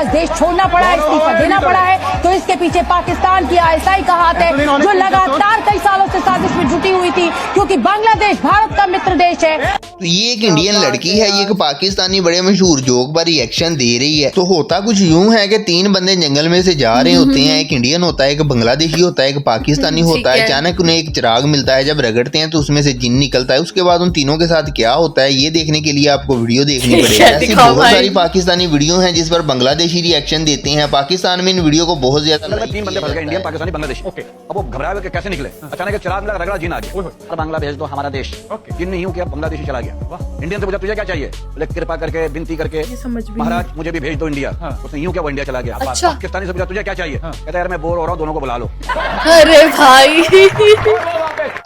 पास देश छोड़ना पड़ा है, इस्तीफा देना पड़ा है, तो इसके पीछे पाकिस्तान की आईएसआई का हाथ है, जो लगातार कई सालों से साजिश में जुटी हुई थी, क्योंकि बांग्लादेश भारत का मित्र देश है। तो ये एक इंडियन लड़की है, ये एक पाकिस्तानी बड़े मशहूर जोक पर रिएक्शन दे रही है। तो होता कुछ यूं है कि 3 बंदे जंगल में से जा रहे होते हैं, एक इंडियन होता है, एक बांग्लादेशी होता है, एक पाकिस्तानी होता है। अचानक उन्हें एक चिराग मिलता है, जब रगड़ते हैं तो उसमें से जिन निकलता है। उसके बाद उन तीनों के साथ क्या होता है ये देखने के लिए आपको वीडियो देखनी पड़ेगी। ऐसी बहुत सारी पाकिस्तानी वीडियो हैं जिस पर बांग्लादेशी रिएक्शन देते हैं। पाकिस्तान में इन वीडियो को बहुत ज्यादा 3 बंदे फंस गए, इंडियन, पाकिस्तानी, बांग्लादेश। ओके, अब वो घबराए हुए कैसे निकले? अचानक एक चिराग मिला, रगड़ा, जिन आ गया। बांग्लादेश तो हमारा देश, जिन नहीं हूँ क्या, बांग्लादेशी चला गया। इंडियन से पूछा तुझे क्या चाहिए? बोले कृपा करके विनती करके महाराज मुझे भी भेज दो इंडिया। उसने यूं क्या, वो इंडिया चला गया। पाकिस्तानी से पूछा तुझे क्या चाहिए? कहता यार मैं बोर हो रहा हूँ, दोनों को बुला लो। अरे भाई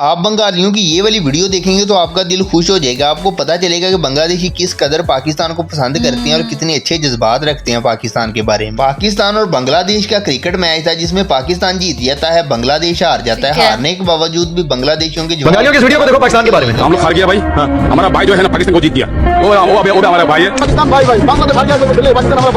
आप बंगालियों की ये वाली वीडियो देखेंगे तो आपका दिल खुश हो जाएगा। आपको पता चलेगा कि बांग्लादेशी किस कदर पाकिस्तान को पसंद करते हैं और कितने अच्छे जज्बात रखते हैं पाकिस्तान के बारे में। पाकिस्तान और बांग्लादेश का क्रिकेट मैच था जिसमें पाकिस्तान जीत जाता है, बांग्लादेश हार जाता है। हारने के बावजूद भी बांग्लादेशियों के बंगालियों की वीडियो को देखो पाकिस्तान के बारे में। हम लोग हार गया भाई, हमारा भाई जो है ना पाकिस्तान को जीत दिया। वो हमारा भाई है। पाकिस्तान भाई बांग्लादेश हार गया,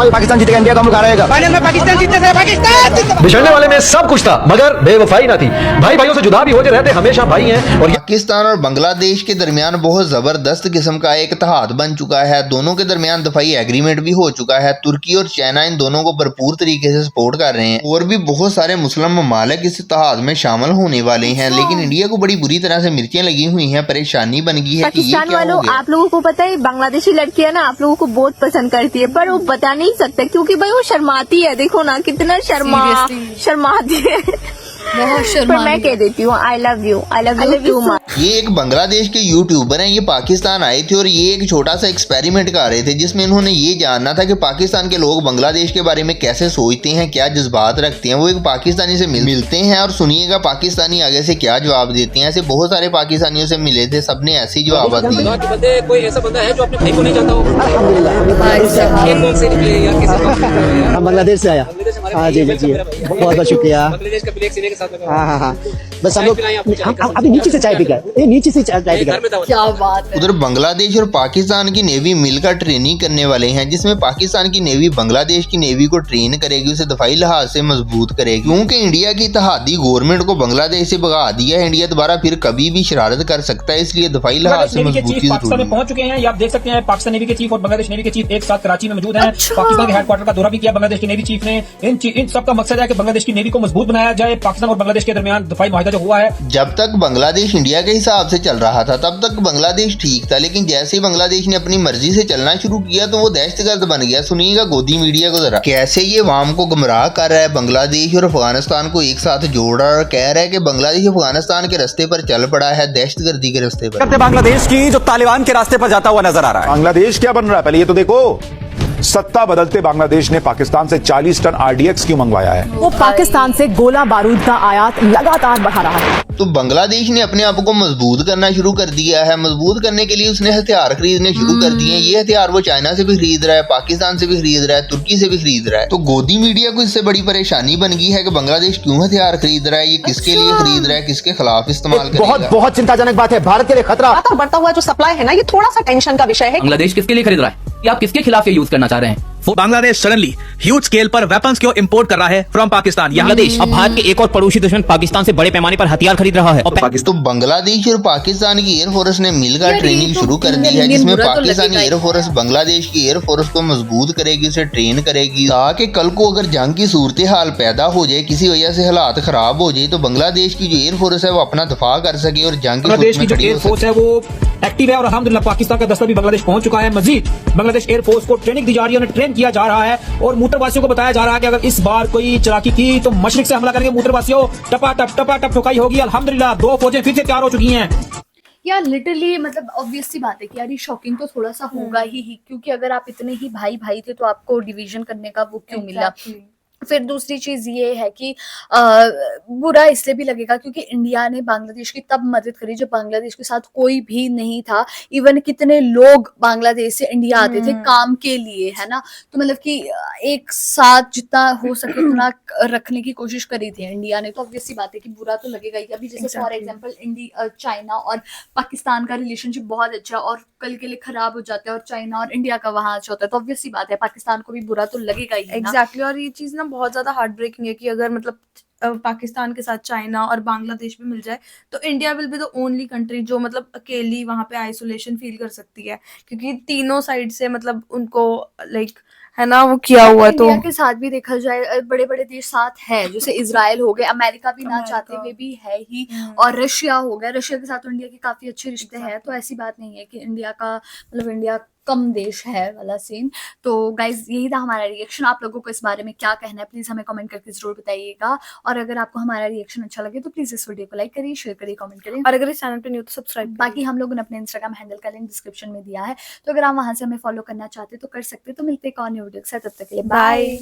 पाकिस्तान जीतेगा, इंडिया को हम हारेगा। फाइनल में पाकिस्तान जीतने से पाकिस्तान बिछड़ने वाले में सब कुछ था मगर बेवफाई ना थी। भाई भाइयों से जुदा भी होते रहते, हमेशा भाई हैं। और पाकिस्तान और बांग्लादेश के दरमियान बहुत जबरदस्त किस्म का एक इत्तेहाद बन चुका है। दोनों के दरमियान दफाई एग्रीमेंट भी हो चुका है। तुर्की और चाइना इन दोनों को भरपूर तरीके से सपोर्ट कर रहे हैं और भी बहुत सारे मुस्लिम ममालिक इस इत्तेहाद में शामिल होने वाले हैं। लेकिन इंडिया को बड़ी बुरी तरह से मिर्चें लगी हुई हैं, परेशानी बन गई है। पाकिस्तान वालों, आप लोगों को पता है बांग्लादेशी लड़कियां ना आप लोगों को बहुत पसंद करती है, पर वो बता नहीं सकते क्योंकि भाई वो शर्माती है। देखो ना कितना शर्माती है। पर मैं कह देती हूँ I love you too much. ये एक बांग्लादेश के यूट्यूबर हैं, ये पाकिस्तान आए थे और ये एक छोटा सा एक्सपेरिमेंट कर रहे थे जिसमें इन्होंने ये जानना था कि पाकिस्तान के लोग बांग्लादेश के बारे में कैसे सोचते हैं, क्या जज्बात रखते हैं। वो एक पाकिस्तानी से मिलते हैं और सुनिएगा पाकिस्तानी आगे से क्या जवाब देते हैं। ऐसे बहुत सारे पाकिस्तानियों से मिले थे, सबने ऐसी जवाब दिए। कोई ऐसा बंदा है जो अपने भाई को नहीं जानता हो? हम बांग्लादेश से आया। हाँ जी जी, बहुत बहुत शुक्रिया। हाँ, बस हम लोग अभी नीचे से चाय पी गए, नीचे से चाय पी गए। क्या बात है। उधर बांग्लादेश और पाकिस्तान की नेवी मिलकर ट्रेनिंग करने वाले हैं जिसमें पाकिस्तान की नेवी बांग्लादेश की नेवी को ट्रेन करेगी, उसे दफाई लिहाज से मजबूत करेगी। क्योंकि इंडिया की इत्तेहादी गवर्नमेंट को बांग्लादेश से भगा दिया है, इंडिया दोबारा फिर कभी भी शरारत कर सकता है, इसलिए दफाई लिहाज से मजबूती पाकिस्तान में पहुंच चुके हैं। आप देख सकते हैं पाकिस्तान नेवी के चीफ और बांग्लादेश नेवी के चीफ एक साथ कराची में मौजूद हैं। पाकिस्तान के हेडक्वार्टर का दौरा भी किया बांग्लादेश की नेवी चीफ ने। इन सब का मकसद है कि बांग्लादेश की नेवी को मजबूत बनाया जाए। पाकिस्तान और बांग्लादेश के दरमियान दफाई मुआहिदा जो हुआ है, जब तक बांग्लादेश इंडिया के हिसाब से चल रहा था तब तक बांग्लादेश ठीक था, लेकिन जैसे ही बांग्लादेश ने अपनी मर्जी से चलना शुरू किया तो वो दहशतगर्द बन गया। सुनिएगा गोदी मीडिया को जरा, कैसे ये वाम को गुमराह कर रहा है, बांग्लादेश और अफगानिस्तान को एक साथ जोड़ रहा है और कह रहा है कि बांग्लादेश अफगानिस्तान के रास्ते पर चल पड़ा है, दहशतगर्दी के रास्ते पर। बांग्लादेश की जो तालिबान के रास्ते पर जाता हुआ नजर आ रहा है। बांग्लादेश क्या बन रहा है पहले ये तो देखो। सत्ता बदलते बांग्लादेश ने पाकिस्तान से 40 टन RDX क्यों मंगवाया है? वो पाकिस्तान से गोला बारूद का आयात लगातार बढ़ा रहा है। तो बांग्लादेश ने अपने आप को मजबूत करना शुरू कर दिया है। मजबूत करने के लिए उसने हथियार खरीदने शुरू कर दिए हैं। ये हथियार वो चाइना से भी खरीद रहा है, पाकिस्तान से भी खरीद रहा है, तुर्की से भी खरीद रहा है। तो गोदी मीडिया को इससे बड़ी परेशानी बन गई है कि बांग्लादेश क्यों हथियार खरीद रहा है, ये किसके लिए खरीद रहा है, किसके खिलाफ इस्तेमाल करेगा। बहुत चिंताजनक बात है, भारत के लिए खतरा। बढ़ता हुआ जो सप्लाई है ना, ये थोड़ा सा टेंशन का विषय है। बांग्लादेश किसके लिए खरीद रहा है? या आप किसके खिलाफ ये यूज करना चाह रहे हैं? बांग्लादेश सडनली ह्यूज स्केल पर वेपन्स क्यों इंपोर्ट कर रहा है फ्रॉम पाकिस्तान? बांग्लादेश अब भारत के एक और पड़ोसी दुश्मन पाकिस्तान से बड़े पैमाने पर हथियार खरीद रहा है। तो बांग्लादेश और पाकिस्तान की एयरफोर्स ने मिलकर ट्रेनिंग शुरू कर दी है जिसमें पाकिस्तानी एयरफोर्स बांग्लादेश की एयरफोर्स को मजबूत करेगी, उसे ट्रेन करेगी ताकि कल को अगर जंग की सूरत हाल पैदा हो जाए, किसी वजह से हालात खराब हो जाए तो बांग्लादेश की जो एयरफोर्स है वो अपना दफा कर सके और जंग बांग्लादेश की जो एयरफोर्स है वो एक्टिव है और अल्हम्दुलिल्लाह पाकिस्तान का दस्ता भी बांग्लादेश पहुंच चुका है। मजीद बांग्लादेश एयरफोर्स को ट्रेनिंग दी जा रही है, उन्हें ट्रेन किया जा रहा है और मूत्रवासियों को बताया जा रहा है कि अगर इस बार कोई चालाकी की तो मशरिक से हमला करके मूत्रवासियों टपा टप ठोकाई होगी। अल्हम्दुलिल्लाह 2 फौजें फिर से तैयार हो चुकी हैं। यार लिटरली मतलब ऑब्वियस सी बात है कि यार ये शॉकिंग तो थोड़ा सा होगा ही, क्योंकि अगर आप इतने ही भाई थे तो आपको डिवीजन करने का वो क्यों मिला। फिर दूसरी चीज ये है कि बुरा इसलिए भी लगेगा क्योंकि इंडिया ने बांग्लादेश की तब मदद करी जब बांग्लादेश के साथ कोई भी नहीं था। इवन कितने लोग बांग्लादेश से इंडिया आते थे काम के लिए, है ना। तो मतलब कि एक साथ जितना हो सके उतना रखने की कोशिश करी थी इंडिया ने। तो ऑब्वियसली बात है कि बुरा तो लगेगा ही। अभी जैसे फॉर एग्जांपल इंडिया, चाइना और पाकिस्तान का रिलेशनशिप बहुत अच्छा और कल के लिए खराब हो जाता है और चाइना और इंडिया का वहां अच्छा होता है, तो ऑब्वियसली बात है पाकिस्तान को भी बुरा तो लगेगा ही। एग्जैक्टली। और ये चीज ना बहुत ज्यादा हार्ट ब्रेकिंग है कि अगर मतलब पाकिस्तान के साथ चाइना और बांग्लादेश भी मिल जाए तो India will be the only country जो मतलब अकेली वहां पे आइसोलेशन फील कर सकती है, क्योंकि तीनों साइड से मतलब उनको लाइक है ना वो किया हुआ। तो इंडिया के साथ भी देखा जाए बड़े बड़े देश साथ है, जैसे इजराइल हो गए, अमेरिका भी ना चाहते हुए भी है ही, और रशिया हो गया। रशिया के साथ तो इंडिया के काफी अच्छे रिश्ते हैं, तो ऐसी बात नहीं है कि इंडिया का मतलब इंडिया कम देश है वाला सीन। तो गाइज यही था हमारा रिएक्शन। आप लोगों को इस बारे में क्या कहना है प्लीज हमें कमेंट करके जरूर बताइएगा। और अगर आपको हमारा रिएक्शन अच्छा लगे तो प्लीज इस वीडियो को लाइक करिए, शेयर करिए, कमेंट करिए, और अगर इस चैनल पे न्यू तो सब्सक्राइब। बाकी हम लोगों ने अपने इंस्टाग्राम हैंडल का लिंक डिस्क्रिप्शन में दिया है, तो अगर आप वहां से हमें फॉलो करना चाहते तो कर सकते। तो मिलते हैं एक और न्यू वीडियो के साथ, तब तक के लिए बाय।